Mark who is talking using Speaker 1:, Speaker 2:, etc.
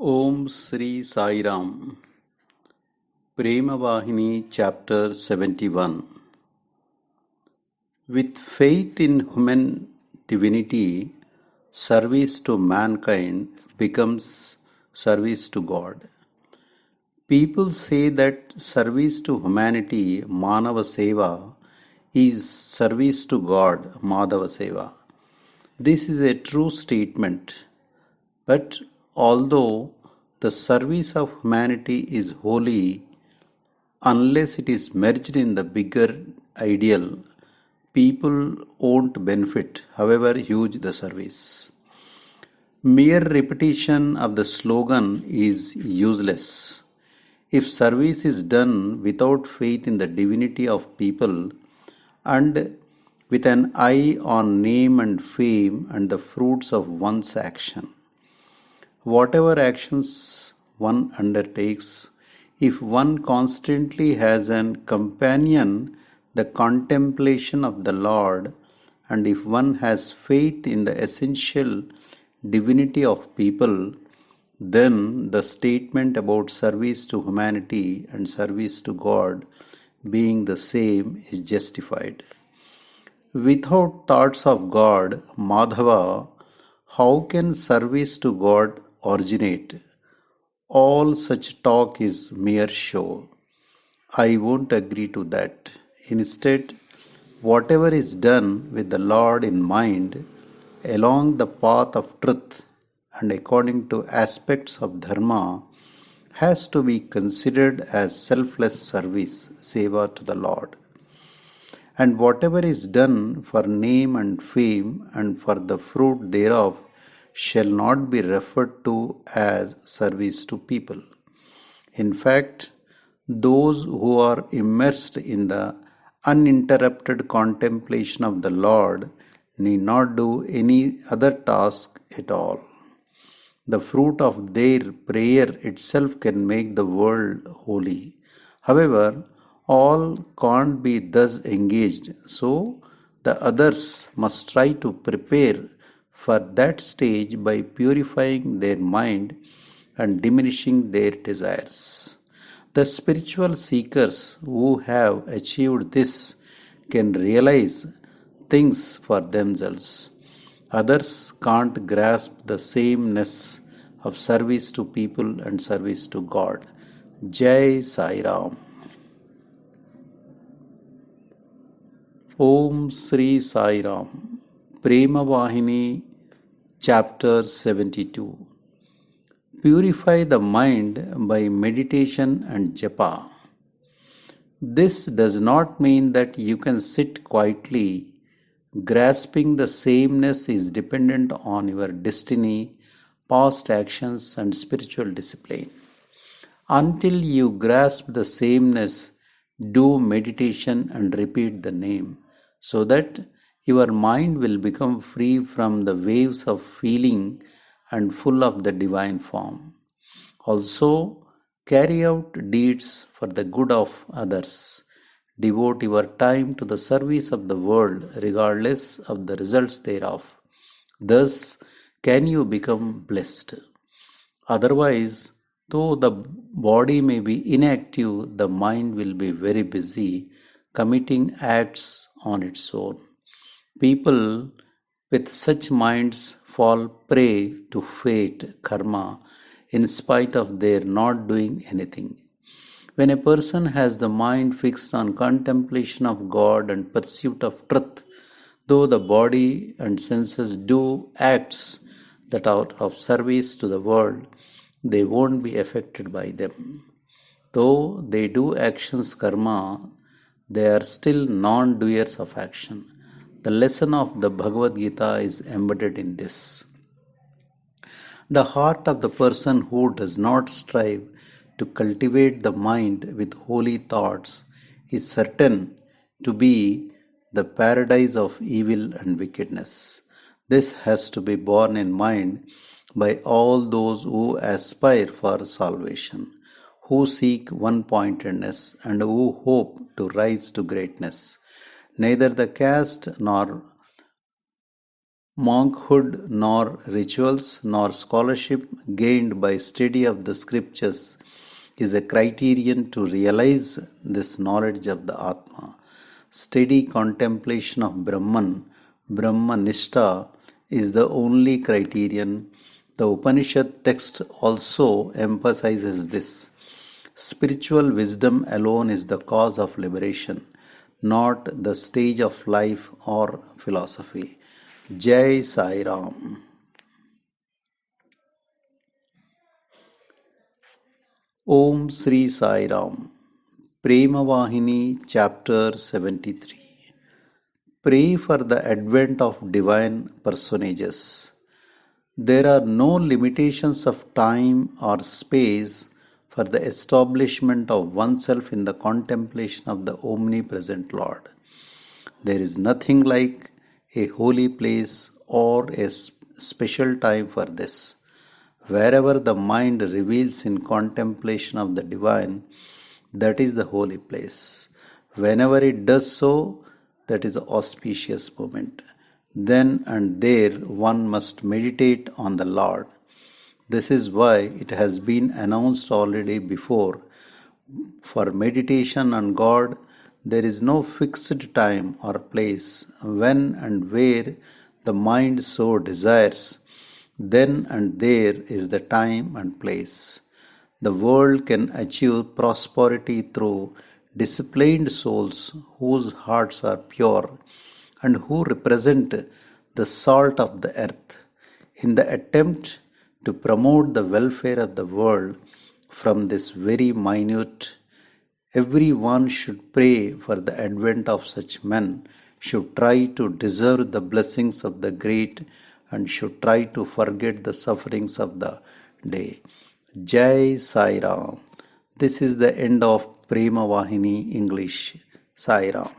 Speaker 1: Om Sri Sai Ram. Prema Vahini, Chapter 71. With faith in human divinity, service to mankind becomes service to God. People say that service to humanity, Manava Seva, is service to God, Madhava Seva. This is a true statement, but although the service of humanity is holy, unless it is merged in the bigger ideal, people won't benefit, however huge the service. Mere repetition of the slogan is useless. If service is done without faith in the divinity of people and with an eye on name and fame and the fruits of one's action, whatever actions one undertakes, if one constantly has an companion, the contemplation of the Lord, and if one has faith in the essential divinity of people, then the statement about service to humanity and service to God being the same is justified. Without thoughts of God, Madhava, how can service to God originate? All such talk is mere show. I won't agree to that. Instead, whatever is done with the Lord in mind, along the path of truth and according to aspects of dharma, has to be considered as selfless service, seva to the Lord. And whatever is done for name and fame and for the fruit thereof shall not be referred to as service to people. In fact, those who are immersed in the uninterrupted contemplation of the Lord need not do any other task at all. The fruit of their prayer itself can make the world holy. However, all can't be thus engaged, so the others must try to prepare for that stage by purifying their mind and diminishing their desires. The spiritual seekers who have achieved this can realize things for themselves. Others can't grasp the sameness of service to people and service to God. Jai Sai Ram. Om Sri Sai Ram. Prema Vahini, Chapter 72. Purify the mind by meditation and japa. This does not mean that you can sit quietly. Grasping the sameness is dependent on your destiny, past actions, and spiritual discipline. Until you grasp the sameness, do meditation and repeat the name, so that your mind will become free from the waves of feeling and full of the divine form. Also, carry out deeds for the good of others. Devote your time to the service of the world regardless of the results thereof. Thus can you become blessed. Otherwise, though the body may be inactive, the mind will be very busy committing acts on its own. People with such minds fall prey to fate, karma, in spite of their not doing anything. When a person has the mind fixed on contemplation of God and pursuit of truth, though the body and senses do acts that are of service to the world, they won't be affected by them. Though they do actions karma, they are still non-doers of action. The lesson of the Bhagavad Gita is embedded in this. The heart of the person who does not strive to cultivate the mind with holy thoughts is certain to be the paradise of evil and wickedness. This has to be borne in mind by all those who aspire for salvation, who seek one-pointedness, and who hope to rise to greatness. Neither the caste nor Monkhood, nor rituals, nor scholarship gained by study of the scriptures is a criterion to realize this knowledge of the Atma. Steady contemplation of Brahman, Brahmanishta, is the only criterion. The Upanishad text also emphasizes this. Spiritual wisdom alone is the cause of liberation, not the stage of life or philosophy. Jai Sai Ram. Om Sri Sai Ram. Prema Vahini, Chapter 73. Pray for the advent of divine personages. There are no limitations of time or space for the establishment of oneself in the contemplation of the omnipresent Lord. There is nothing like a holy place or a special time for this. Wherever the mind reveals in contemplation of the divine, that is the holy place. Whenever it does so, that is an auspicious moment. Then and there one must meditate on the Lord. This is why it has been announced already before. For meditation on God, there is no fixed time or place. When and where the mind so desires, then and there is the time and place. The world can achieve prosperity through disciplined souls whose hearts are pure and who represent the salt of the earth. In the attempt to promote the welfare of the world from this very minute, every one should pray for the advent of such men, should try to deserve the blessings of the great, and should try to forget the sufferings of the day. Jai Sai Ram. This is the end of Prema Vahini English. Sai Ram.